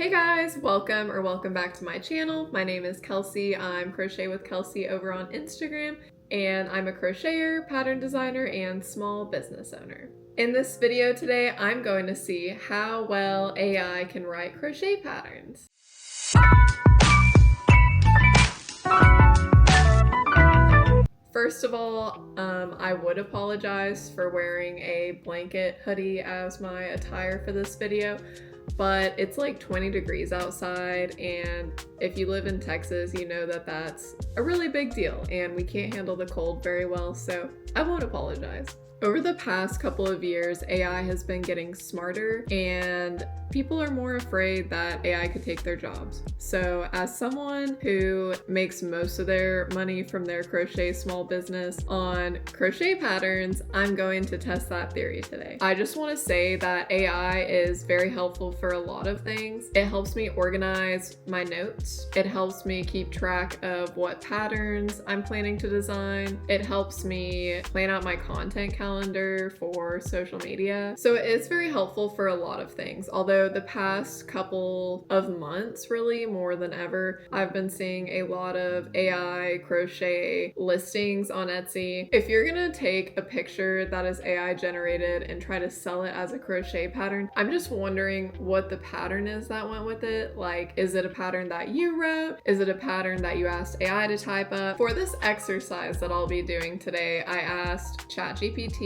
Hey guys, welcome back to my channel. My name is Kelsey. I'm Crochet with Kelsey over on Instagram, and I'm a crocheter, pattern designer, and small business owner. In this video today, I'm going to see how well AI can write crochet patterns. First of all, I would apologize for wearing a blanket hoodie as my attire for this video, but it's like 20 degrees outside, and if you live in Texas, you know that that's a really big deal, and we can't handle the cold very well, so I won't apologize. Over the past couple of years, AI has been getting smarter, and people are more afraid that AI could take their jobs. So as someone who makes most of their money from their crochet small business on crochet patterns, I'm going to test that theory today. I just want to say that AI is very helpful for a lot of things. It helps me organize my notes. It helps me keep track of what patterns I'm planning to design. It helps me plan out my content calendar for social media. So it's very helpful for a lot of things. Although the past couple of months, really more than ever, I've been seeing a lot of AI crochet listings on Etsy. If you're gonna take a picture that is AI generated and try to sell it as a crochet pattern, I'm just wondering what the pattern is that went with it. Like, is it a pattern that you wrote? Is it a pattern that you asked AI to type up? For this exercise that I'll be doing today, I asked Chat GPT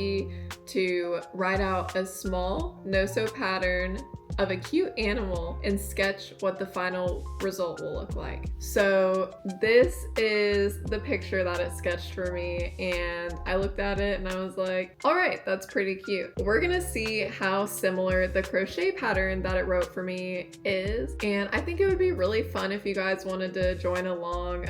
to write out a small no-sew pattern of a cute animal and sketch what the final result will look like. So this is the picture that it sketched for me, and I looked at it and I was like, all right, that's pretty cute. We're gonna see how similar the crochet pattern that it wrote for me is, and I think it would be really fun if you guys wanted to join along.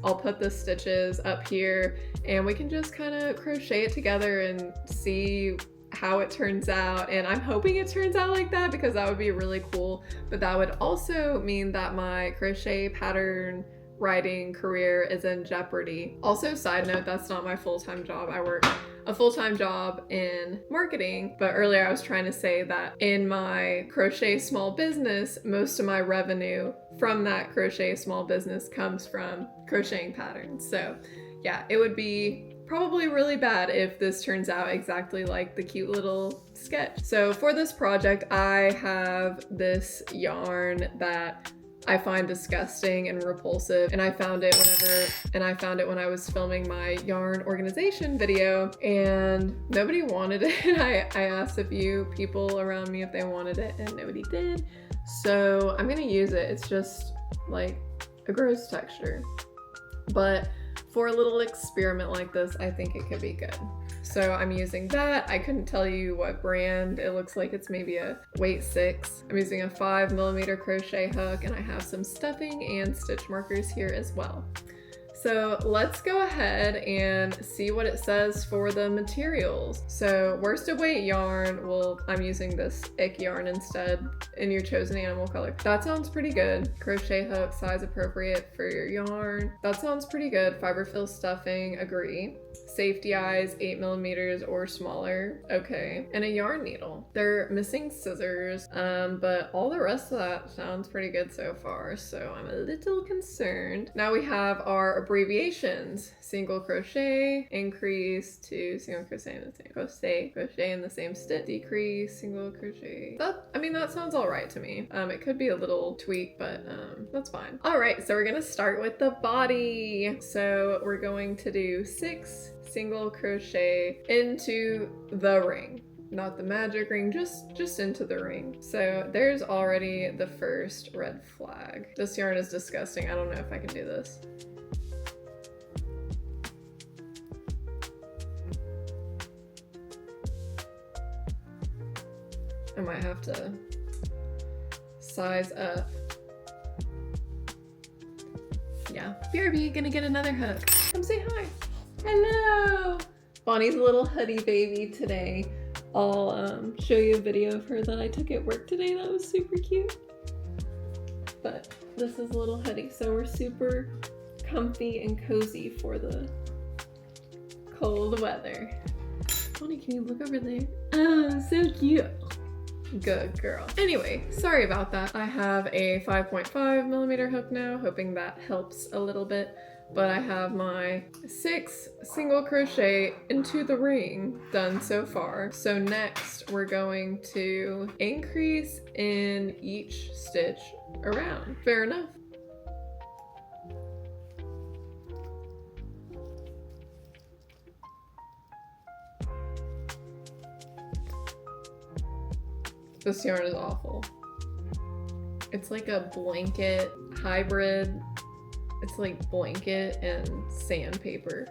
I'll put the stitches up here and we can just kind of crochet it together and see how it turns out, and I'm hoping it turns out like that because that would be really cool, but that would also mean that my crochet pattern writing career is in jeopardy. Also, side note, that's not my full-time job. I work a full-time job in marketing, but earlier I was trying to say that in my crochet small business, most of my revenue from that crochet small business comes from crocheting patterns. So yeah, it would be probably really bad if this turns out exactly like the cute little sketch. So for this project, I have this yarn that I find disgusting and repulsive, and I found it when I was filming my yarn organization video, and nobody wanted it. I asked a few people around me if they wanted it, and nobody did. So I'm gonna use it. It's just like a gross texture, but for a little experiment like this, I think it could be good. So I'm using that. I couldn't tell you what brand. It looks like it's maybe a weight 6. I'm using a 5mm crochet hook, and I have some stuffing and stitch markers here as well. So let's go ahead and see what it says for the materials. So worsted weight yarn, well, I'm using this ick yarn instead in your chosen animal color. That sounds pretty good. Crochet hook, size appropriate for your yarn. That sounds pretty good. Fiber fill stuffing, agree. Safety eyes, 8mm or smaller, okay. And a yarn needle. They're missing scissors, but all the rest of that sounds pretty good so far, so I'm a little concerned. Now we have our abbreviations. Single crochet, increase to single crochet in the same crochet in the same stitch, decrease, single crochet. That sounds all right to me. It could be a little tweak, but that's fine. All right, so we're gonna start with the body. So we're going to do 6 single crochet into the ring. Not the magic ring, just into the ring. So there's already the first red flag. This yarn is disgusting. I don't know if I can do this. I might have to size up. Yeah, BRB, gonna get another hook. Come say hi. Hello! Bonnie's a little hoodie baby today. I'll show you a video of her that I took at work today. That was super cute. But this is a little hoodie, so we're super comfy and cozy for the cold weather. Bonnie, can you look over there? Oh, so cute. Good girl. Anyway, sorry about that. I have a 5.5mm hook now, hoping that helps a little bit. But I have my 6 single crochet into the ring done so far. So next we're going to increase in each stitch around. Fair enough. This yarn is awful. It's like a blanket hybrid. It's like blanket and sandpaper.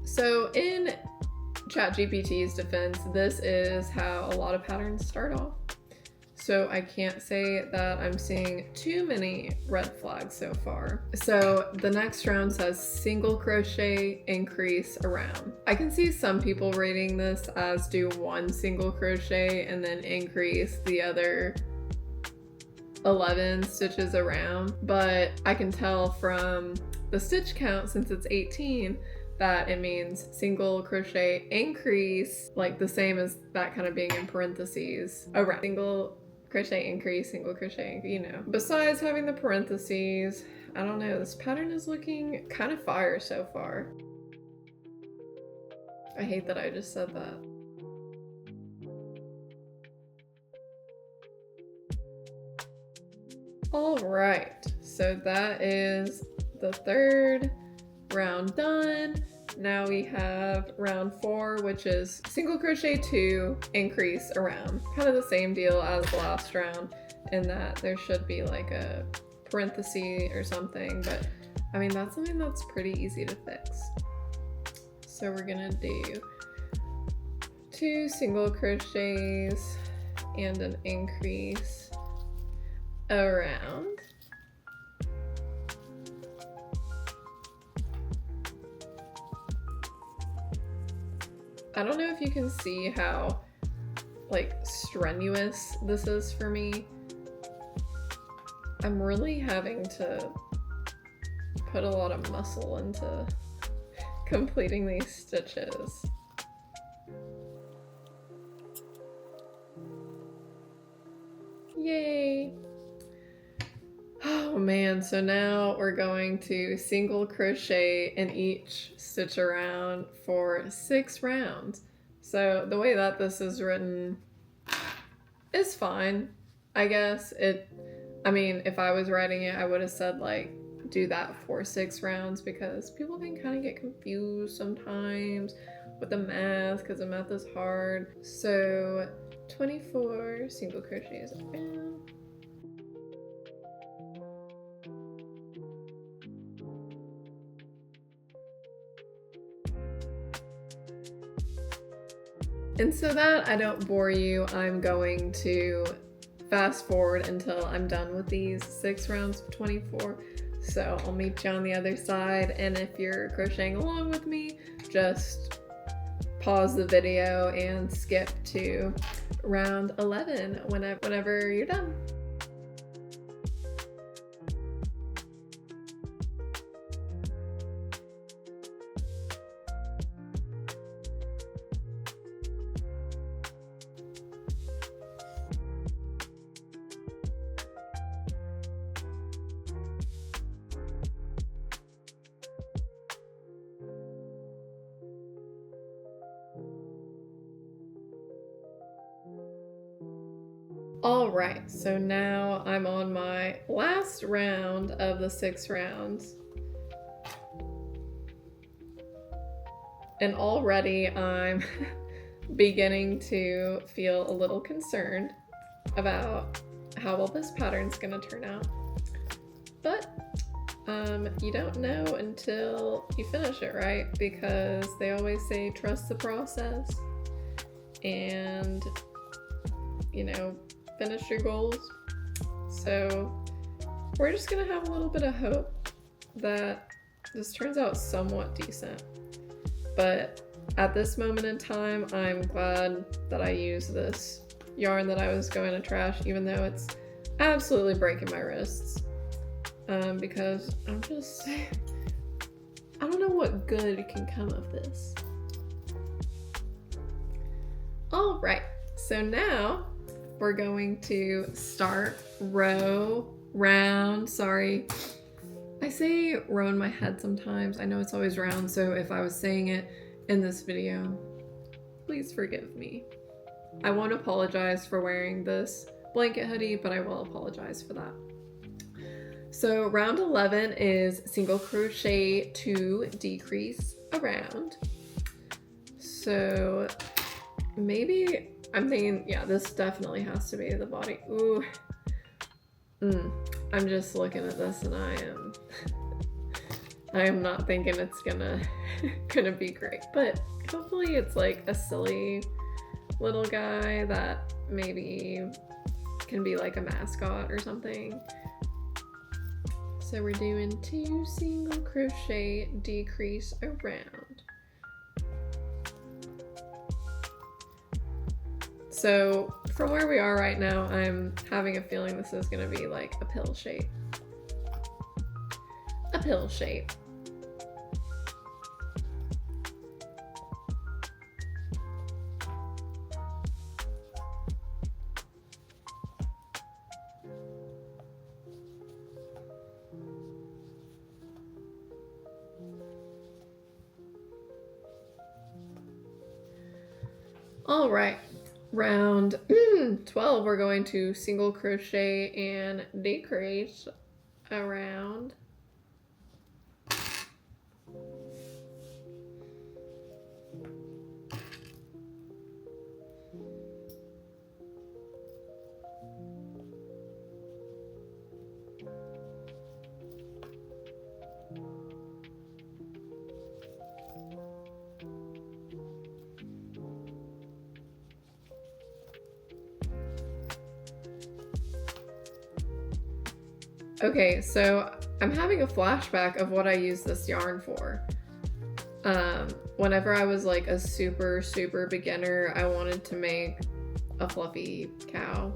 So in Chat GPT's defense, this is how a lot of patterns start off. So I can't say that I'm seeing too many red flags so far. So the next round says single crochet, increase around. I can see some people rating this as do 1 single crochet and then increase the other 11 stitches around, but I can tell from the stitch count, since it's 18, that it means single crochet increase, like the same as that kind of being in parentheses around. Single crochet increase, single crochet, you know. Besides having the parentheses, I don't know, this pattern is looking kind of fire so far. I hate that I just said that. All right, so that is the 3rd round done. Now we have round 4, which is single crochet 2, increase around. Kind of the same deal as the last round in that there should be like a parenthesis or something, but I mean, that's something that's pretty easy to fix. So we're gonna do 2 single crochets and an increase around. I don't know if you can see how like strenuous this is for me. I'm really having to put a lot of muscle into completing these stitches. Yay! Oh man, so now we're going to single crochet in each stitch around for 6 rounds. So the way that this is written is fine, I guess. I mean, if I was writing it, I would have said like, do that for 6 rounds, because people can kind of get confused sometimes with the math, because the math is hard. So 24 single crochets around. And so that I don't bore you, I'm going to fast forward until I'm done with these 6 rounds of 24. So I'll meet you on the other side, and if you're crocheting along with me, just pause the video and skip to round 11 whenever you're done. All right, so now I'm on my last round of the 6 rounds. And already I'm beginning to feel a little concerned about how well this pattern's gonna turn out. But you don't know until you finish it, right? Because they always say trust the process and, you know, finish your goals. So we're just gonna have a little bit of hope that this turns out somewhat decent. But at this moment in time, I'm glad that I used this yarn that I was going to trash, even though it's absolutely breaking my wrists. Because I don't know what good can come of this. All right, So now we're going to start round, sorry. I say row in my head sometimes. I know it's always round, so if I was saying it in this video, please forgive me. I won't apologize for wearing this blanket hoodie, but I will apologize for that. So round 11 is single crochet to decrease a round. So maybe, I mean, yeah, this definitely has to be the body. Ooh. I'm just looking at this and I am not thinking it's gonna be great, but hopefully it's like a silly little guy that maybe can be like a mascot or something. So we're doing 2 single crochet, decrease a round. So from where we are right now, I'm having a feeling this is gonna be like a pill shape. A pill shape. All right. Round 12, we're going to single crochet and decrease a round. Okay, so I'm having a flashback of what I used this yarn for. Whenever I was like a super beginner, I wanted to make a fluffy cow.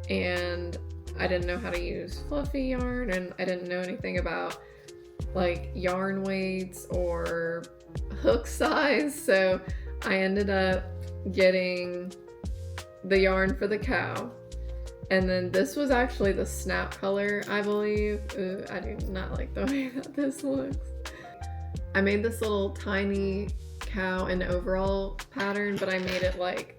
And I didn't know how to use fluffy yarn, and I didn't know anything about like yarn weights or hook size, so I ended up getting the yarn for the cow. And then this was actually the snap color, I believe. Ooh, I do not like the way that this looks. I made this little tiny cow in overall pattern, but I made it like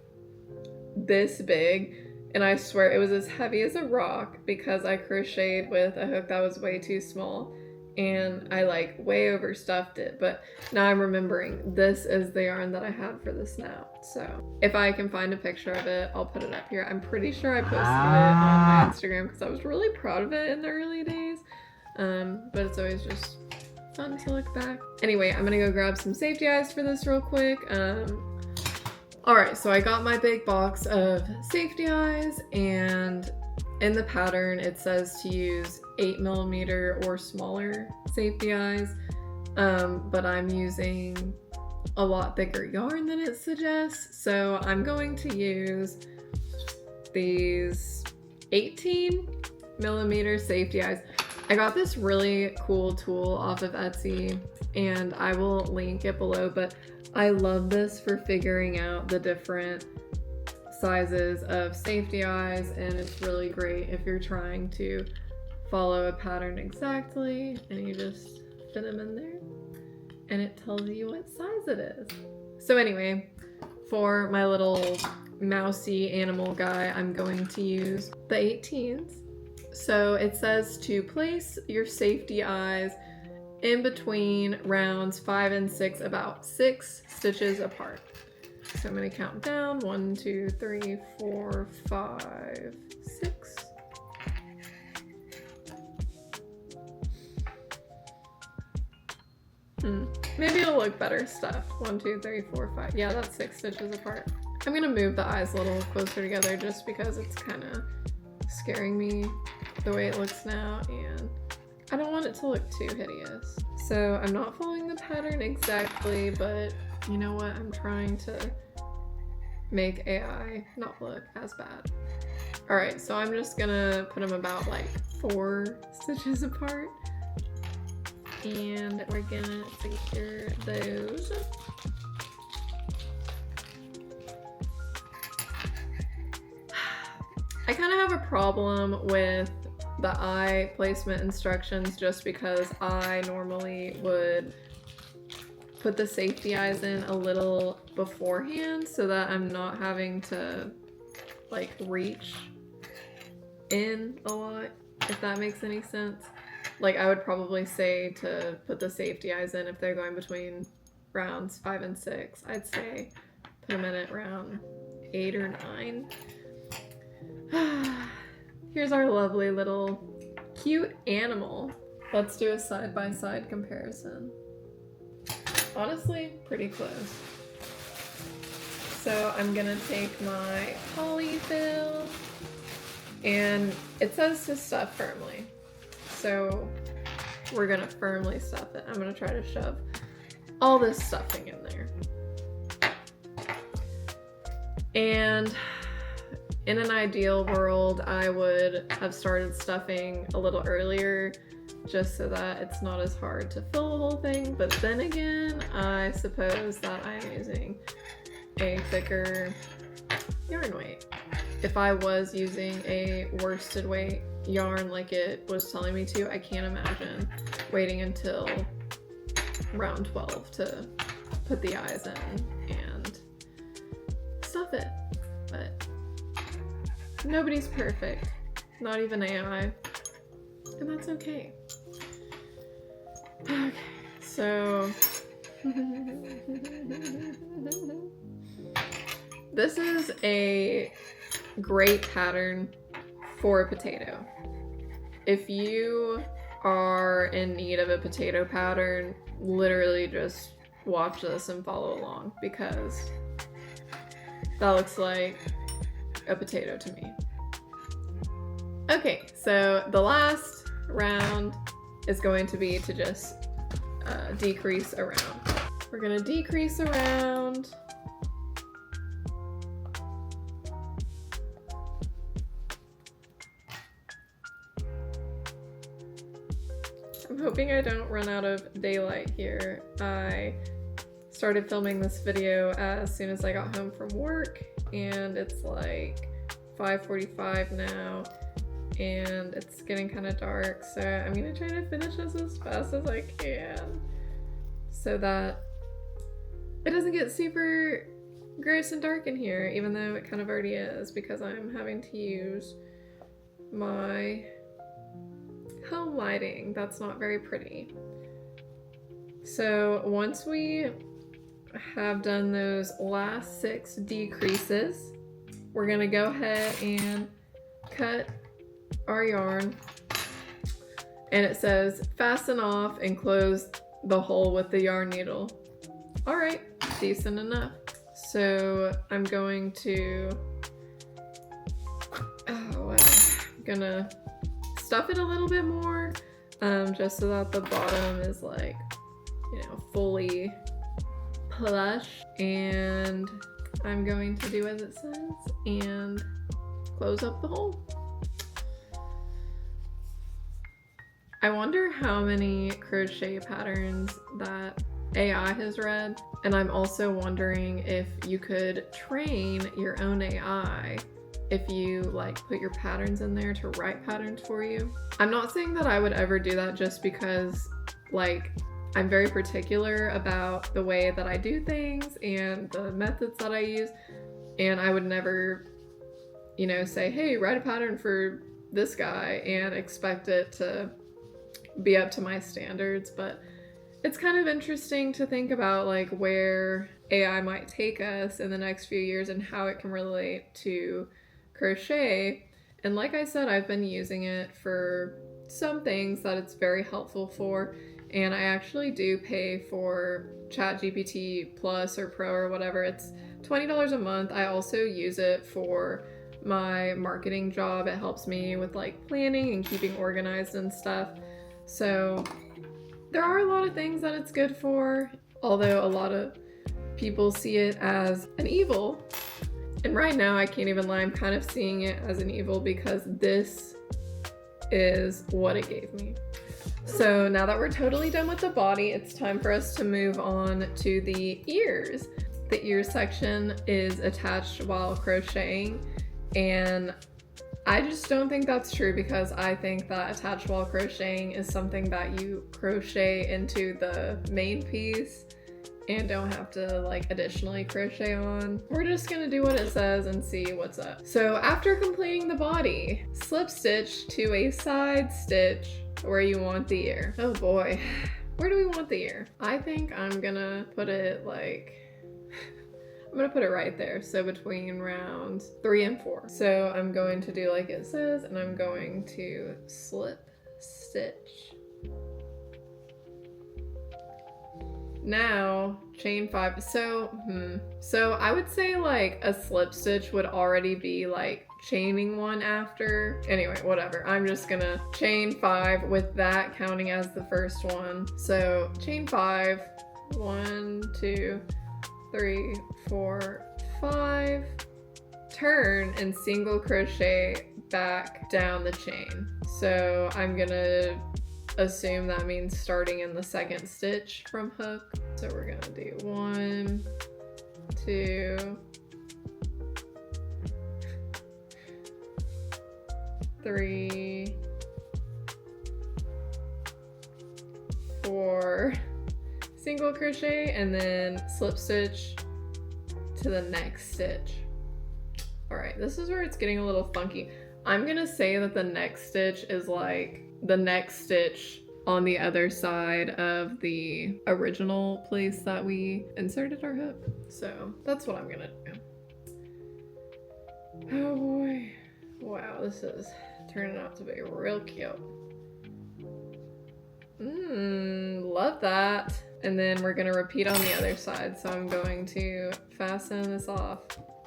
this big. And I swear it was as heavy as a rock because I crocheted with a hook that was way too small. And I like way overstuffed it, but now I'm remembering this is the yarn that I had for this now. So if I can find a picture of it, I'll put it up here. I'm pretty sure I posted it on my Instagram because I was really proud of it in the early days. But it's always just fun to look back. Anyway, I'm gonna go grab some safety eyes for this real quick. Alright, so I got my big box of safety eyes, and in the pattern it says to use 8mm or smaller safety eyes, but I'm using a lot bigger yarn than it suggests, so I'm going to use these 18mm safety eyes. I got this really cool tool off of Etsy, and I will link it below, but I love this for figuring out the different sizes of safety eyes, and it's really great if you're trying to follow a pattern exactly, and you just fit them in there and it tells you what size it is. So anyway, for my little mousy animal guy, I'm going to use the 18s. So it says to place your safety eyes in between rounds 5 and 6, about 6 stitches apart. So I'm going to count down 1, 2, 3, 4, 5, 6. Maybe it'll look better stuffed. 1, 2, 3, 4, 5. Yeah, that's 6 stitches apart. I'm going to move the eyes a little closer together just because it's kind of scaring me the way it looks now, and I don't want it to look too hideous. So I'm not following the pattern exactly, but you know what? I'm trying to make AI not look as bad. Alright, so I'm just gonna put them about like 4 stitches apart. And we're gonna secure those. kind of have a problem with the eye placement instructions just because I normally would put the safety eyes in a little beforehand so that I'm not having to like reach in a lot, if that makes any sense. Like I would probably say to put the safety eyes in if they're going between rounds 5 and 6. I'd say put them in at round 8 or 9. Here's our lovely little cute animal. Let's do a side-by-side comparison. Honestly, pretty close. So I'm gonna take my polyfill, and it says to stuff firmly. So we're gonna firmly stuff it. I'm gonna try to shove all this stuffing in there. And in an ideal world, I would have started stuffing a little earlier just so that it's not as hard to fill the whole thing. But then again, I suppose that I'm using a thicker yarn weight. If I was using a worsted weight yarn like it was telling me to, I can't imagine waiting until round 12 to put the eyes in and stuff it. But nobody's perfect, not even AI, and that's okay. Okay, so this is a great pattern for a potato. If you are in need of a potato pattern, literally just watch this and follow along, because that looks like a potato to me. Okay, so the last round is going to be to just decrease around. We're gonna decrease around. I'm hoping I don't run out of daylight here. I started filming this video as soon as I got home from work, and it's like 5:45 now, and it's getting kind of dark, so I'm gonna try to finish this as fast as I can so that it doesn't get super gross and dark in here, even though it kind of already is, because I'm having to use my home lighting. That's not very pretty. So once we have done those last 6 decreases, we're gonna go ahead and cut our yarn, and it says fasten off and close the hole with the yarn needle. All right, decent enough. So I'm going to I'm gonna stuff it a little bit more, just so that the bottom is like, you know, fully plush, and I'm going to do as it says and close up the hole. I wonder how many crochet patterns that AI has read, and I'm also wondering if you could train your own AI if you like put your patterns in there to write patterns for you. I'm not saying that I would ever do that, just because like I'm very particular about the way that I do things and the methods that I use, and I would never, you know, say, hey, write a pattern for this guy and expect it to be up to my standards. But it's kind of interesting to think about like where AI might take us in the next few years and how it can relate to crochet. And like I said, I've been using it for some things that it's very helpful for, and I actually do pay for Chat GPT Plus or Pro or whatever. It's $20 a month. I also use it for my marketing job. It helps me with like planning and keeping organized and stuff. So there are a lot of things that it's good for, although a lot of people see it as an evil. And right now, I can't even lie, I'm kind of seeing it as an evil, because this is what it gave me. So now that we're totally done with the body, it's time for us to move on to the ears. The ear section is attached while crocheting, and I just don't think that's true because I think that attached while crocheting is something that you crochet into the main piece and don't have to like additionally crochet on. We're just gonna do what it says and see what's up. So after completing the body, slip stitch to a side stitch where you want the ear. Oh boy, where do we want the ear? I think I'm gonna put it like, I'm gonna put it right there. So between rounds 3 and 4. So I'm going to do like it says, and I'm going to slip stitch. Now chain 5. So I would say like a slip stitch would already be like chaining one after. Anyway, whatever. I'm just gonna chain 5 with that counting as the first one. So chain 5, 1, 2, 3, 4, 5. Turn and single crochet back down the chain. So I'm gonna assume that means starting in the second stitch from hook. So we're gonna do 1, 2, 3, 4, single crochet, and then slip stitch to the next stitch. All right, this is where it's getting a little funky. I'm gonna say that the next stitch is like the next stitch on the other side of the original place that we inserted our hook. So that's what I'm gonna do. Oh boy. Wow, this is turning out to be real cute. Love that. And then we're gonna repeat on the other side. So I'm going to fasten this off.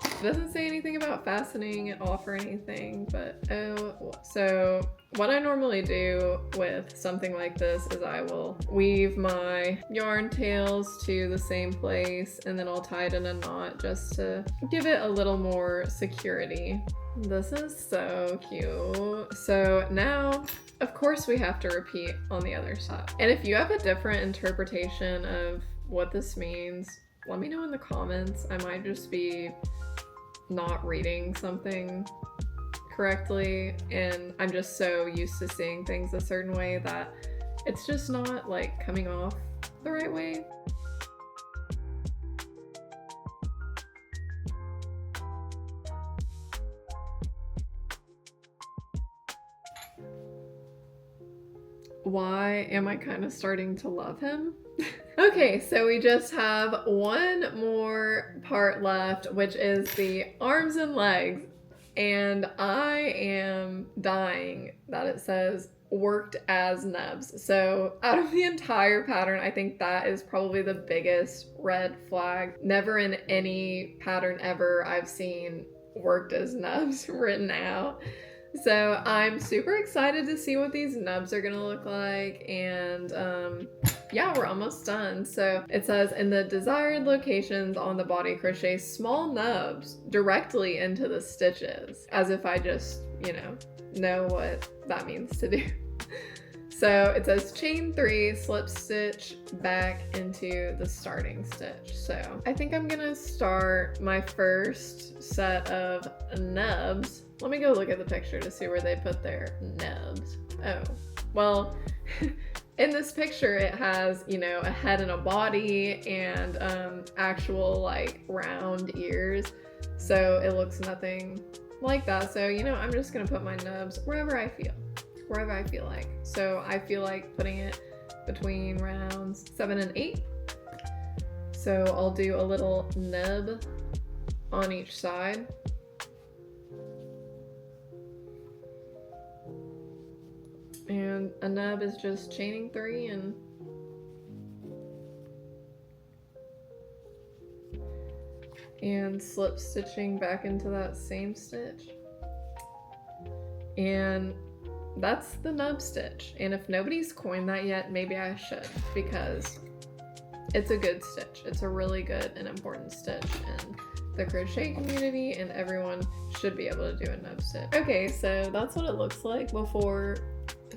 It doesn't say anything about fastening it off or anything, but so what I normally do with something like this is I will weave my yarn tails to the same place and then I'll tie it in a knot just to give it a little more security. This is so cute. So now, of course, we have to repeat on the other side. And if you have a different interpretation of what this means, let me know in the comments. I might just be not reading something correctly, and I'm just so used to seeing things a certain way that it's just not like coming off the right way. Why am I kind of starting to love him? Okay, so we just have one more part left, which is the arms and legs. And I am dying that it says worked as nubs. So out of the entire pattern, I think that is probably the biggest red flag. Never in any pattern ever I've seen worked as nubs written out. So I'm super excited to see what these nubs are gonna look like, and yeah, we're almost done. So it says in the desired locations on the body, crochet small nubs directly into the stitches, as if I just, know what that means to do. So it says chain 3, slip stitch back into the starting stitch. So I think I'm gonna start my first set of nubs. Let me go look at the picture to see where they put their nubs. Oh, well, in this picture it has, a head and a body and actual like round ears. So it looks nothing like that. So, I'm just gonna put my nubs wherever I feel like. So I feel like putting it between rounds 7 and 8. So I'll do a little nub on each side. And a nub is just chaining 3 and slip stitching back into that same stitch. And that's the nub stitch. And if nobody's coined that yet, maybe I should, because it's a good stitch. It's a really good and important stitch in the crochet community, and everyone should be able to do a nub stitch. Okay, so that's what it looks like before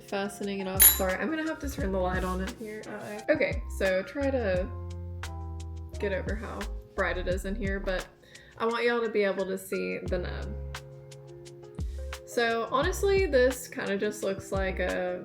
fastening it off. Sorry, I'm gonna have to turn the light on in here. Okay, so try to get over how bright it is in here, but I want y'all to be able to see the nub. So honestly, this kind of just looks like a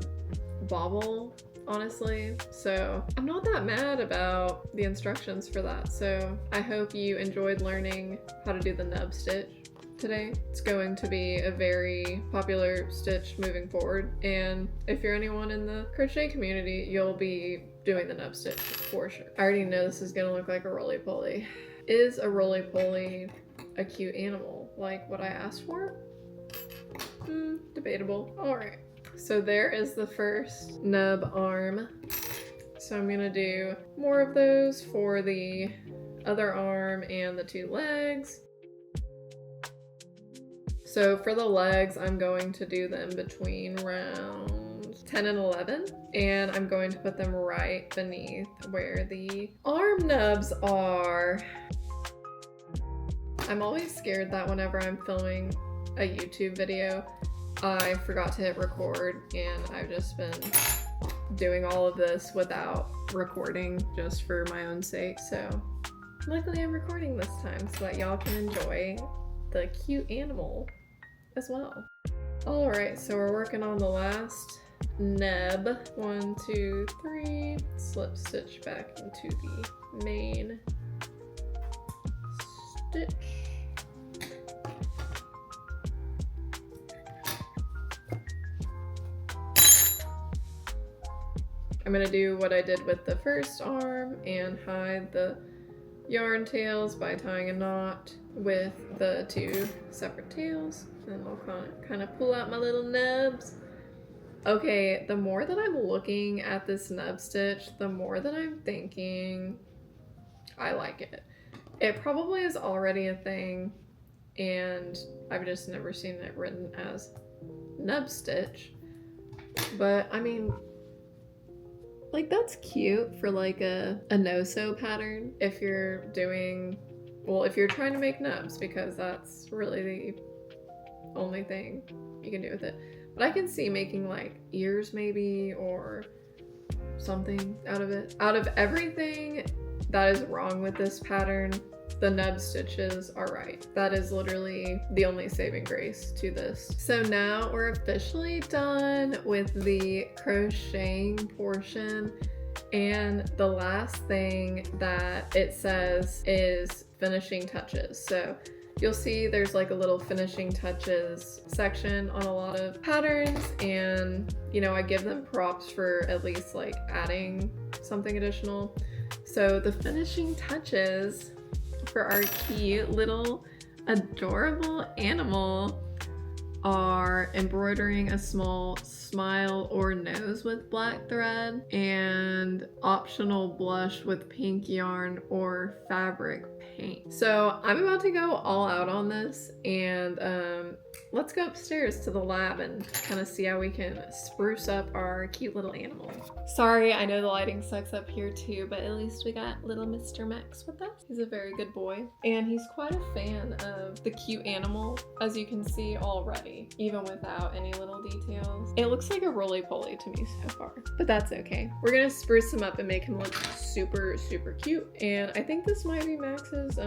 bauble, honestly. So I'm not that mad about the instructions for that. So I hope you enjoyed learning how to do the nub stitch today. It's going to be a very popular stitch moving forward. And if you're anyone in the crochet community, you'll be doing the nub stitch for sure. I already know this is gonna look like a roly-poly. Is a roly-poly a cute animal like what I asked for? Debatable. All right. So there is the first nub arm. So I'm gonna do more of those for the other arm and the two legs. So for the legs, I'm going to do them between round 10 and 11, and I'm going to put them right beneath where the arm nubs are. I'm always scared that whenever I'm filming a YouTube video, I forgot to hit record, and I've just been doing all of this without recording just for my own sake. So luckily I'm recording this time so that y'all can enjoy the cute animal as well. All right, so we're working on the last nub. 1, 2, 3, slip stitch back into the main stitch. I'm gonna do what I did with the first arm and hide the yarn tails by tying a knot with the two separate tails. And I'll kind of pull out my little nubs. Okay, the more that I'm looking at this nub stitch, the more that I'm thinking I like it. It probably is already a thing, and I've just never seen it written as nub stitch. But I mean, like, that's cute for like a no-sew pattern if you're doing, well, if you're trying to make nubs, because that's really the only thing you can do with it. But I can see making like ears maybe, or something out of it. Out of everything that is wrong with this pattern, the nub stitches are right. That is literally the only saving grace to this. So now we're officially done with the crocheting portion, and the last thing that it says is finishing touches. So you'll see there's like a little finishing touches section on a lot of patterns, and you know, I give them props for at least like adding something additional. So the finishing touches for our cute little adorable animal are embroidering a small smile or nose with black thread, and optional blush with pink yarn or fabric paint. So I'm about to go all out on this, and let's go upstairs to the lab and kind of see how we can spruce up our cute little animal. Sorry, I know the lighting sucks up here too, but at least we got little Mr. Max with us. He's a very good boy, and he's quite a fan of the cute animal, as you can see already, even without any little details. It looks like a roly-poly to me so far, but that's okay. We're gonna spruce him up and make him look super, super cute, and I think this might be Max's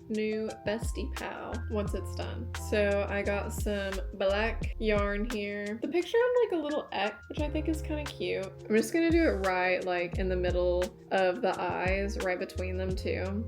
new bestie pal once it's done. So I got some black yarn here. The picture had like a little X, which I think is kind of cute. I'm just gonna do it right like in the middle of the eyes, right between them too.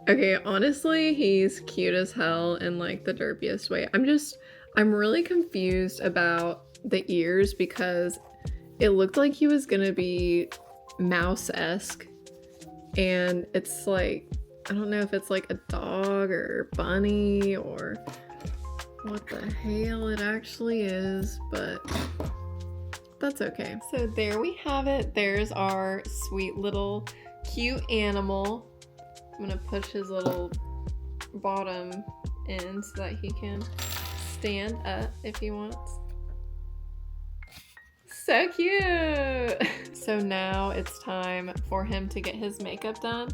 Okay, honestly, he's cute as hell in like the derpiest way. I'm really confused about the ears, because it looked like he was gonna be mouse-esque, and it's like, I don't know if it's like a dog or bunny or what the hell it actually is, but that's okay. So there we have it. There's our sweet little cute animal. I'm gonna push his little bottom in so that he can stand up if he wants. So cute! So now it's time for him to get his makeup done.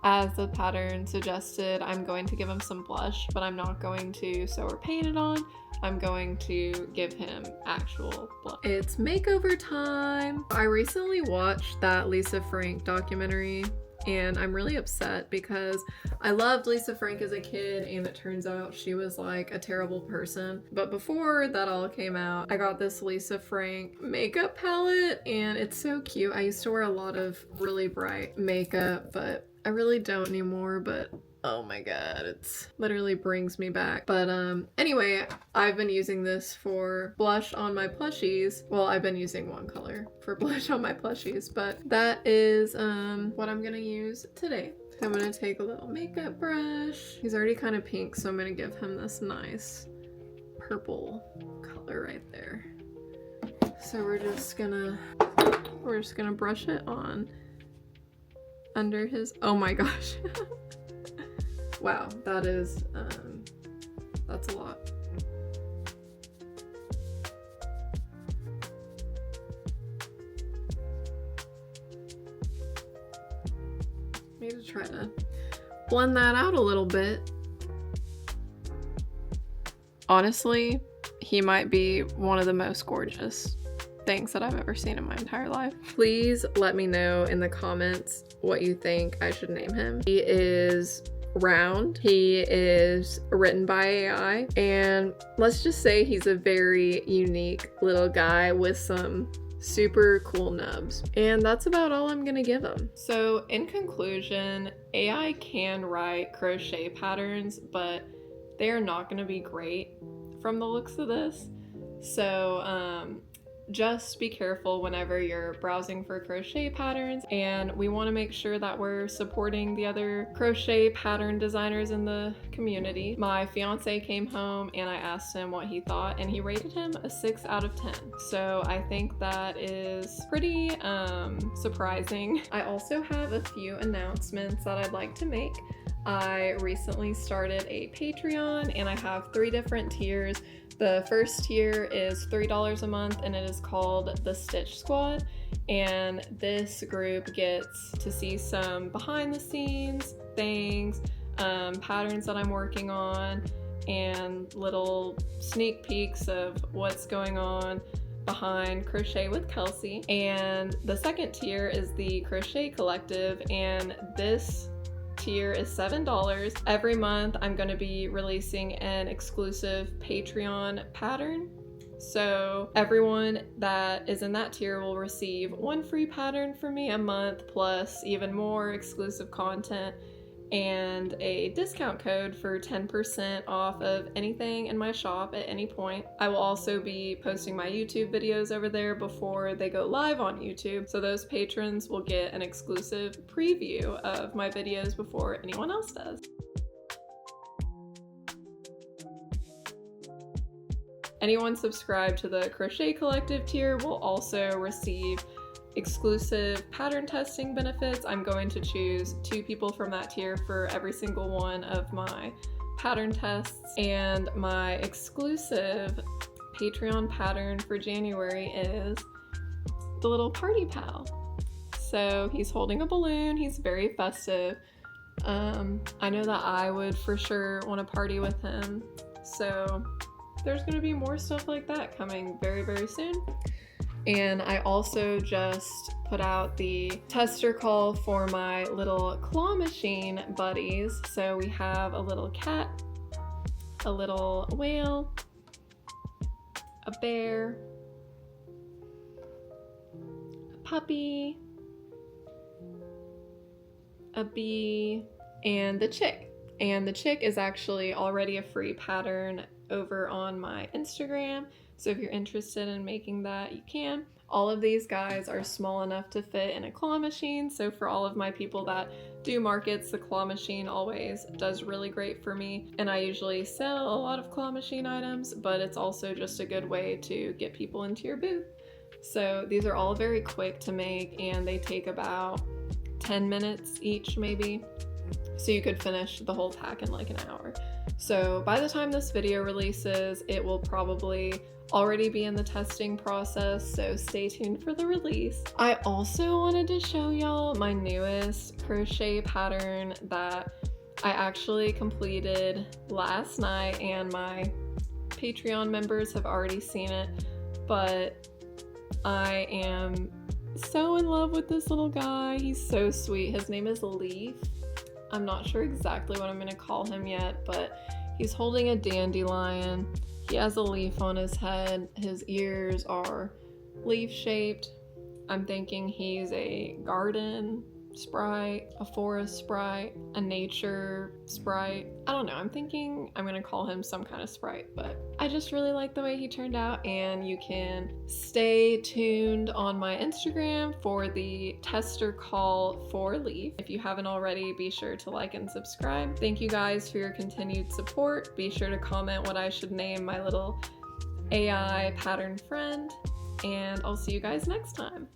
As the pattern suggested, I'm going to give him some blush, but I'm not going to sew or paint it on. I'm going to give him actual blush. It's makeover time! I recently watched that Lisa Frank documentary, and I'm really upset because I loved Lisa Frank as a kid, and it turns out she was like a terrible person. But before that all came out, I got this Lisa Frank makeup palette, and it's so cute. I used to wear a lot of really bright makeup, but I really don't anymore, but oh my god, it's literally brings me back. But anyway, I've been using this for blush on my plushies. Well, I've been using one color for blush on my plushies, but that is what I'm gonna use today. So I'm gonna take a little makeup brush. He's already kind of pink, so I'm gonna give him this nice purple color right there. So we're just gonna brush it on under his, oh my gosh. Wow, that is, that's a lot. Need to try to blend that out a little bit. Honestly, he might be one of the most gorgeous things that I've ever seen in my entire life. Please let me know in the comments what you think I should name him. He is round, he is written by AI, and let's just say he's a very unique little guy with some super cool nubs. And that's about all I'm gonna give him. So in conclusion, AI can write crochet patterns, but they are not gonna be great from the looks of this. So just be careful whenever you're browsing for crochet patterns, and we want to make sure that we're supporting the other crochet pattern designers in the community. My fiance came home and I asked him what he thought, and he rated him a 6 out of 10. So I think that is pretty surprising. I also have a few announcements that I'd like to make. I recently started a Patreon, and I have 3 different tiers. The first tier is $3 a month, and it is called the Stitch Squad, and this group gets to see some behind the scenes things, patterns that I'm working on, and little sneak peeks of what's going on behind Crochet with Kelsey. And the second tier is the Crochet Collective, and this tier is $7. Every month I'm going to be releasing an exclusive Patreon pattern. So everyone that is in that tier will receive 1 free pattern from me a month, plus even more exclusive content and a discount code for 10% off of anything in my shop at any point. I will also be posting my YouTube videos over there before they go live on YouTube, so those patrons will get an exclusive preview of my videos before anyone else does. Anyone subscribed to the Crochet Collective tier will also receive exclusive pattern testing benefits. I'm going to choose 2 people from that tier for every single one of my pattern tests, and my exclusive Patreon pattern for January is the little party pal. So he's holding a balloon, he's very festive. I know that I would for sure want to party with him, so there's going to be more stuff like that coming very, very soon. And I also just put out the tester call for my little claw machine buddies. So we have a little cat, a little whale, a bear, a puppy, a bee, and the chick. And the chick is actually already a free pattern over on my Instagram. So if you're interested in making that, you can. All of these guys are small enough to fit in a claw machine. So for all of my people that do markets, the claw machine always does really great for me. And I usually sell a lot of claw machine items, but it's also just a good way to get people into your booth. So these are all very quick to make, and they take about 10 minutes each maybe. So you could finish the whole pack in like an hour. So by the time this video releases, it will probably already be in the testing process, so stay tuned for the release. I also wanted to show y'all my newest crochet pattern that I actually completed last night, and my Patreon members have already seen it, but I am so in love with this little guy. He's so sweet. His name is Leaf. I'm not sure exactly what I'm gonna call him yet, but he's holding a dandelion. He has a leaf on his head. His ears are leaf-shaped. I'm thinking he's a garden sprite, a forest sprite, a nature sprite. I don't know, I'm thinking I'm gonna call him some kind of sprite, but I just really like the way he turned out, and you can stay tuned on my Instagram for the tester call for Leaf. If you haven't already, be sure to like and subscribe. Thank you guys for your continued support. Be sure to comment what I should name my little AI pattern friend, and I'll see you guys next time.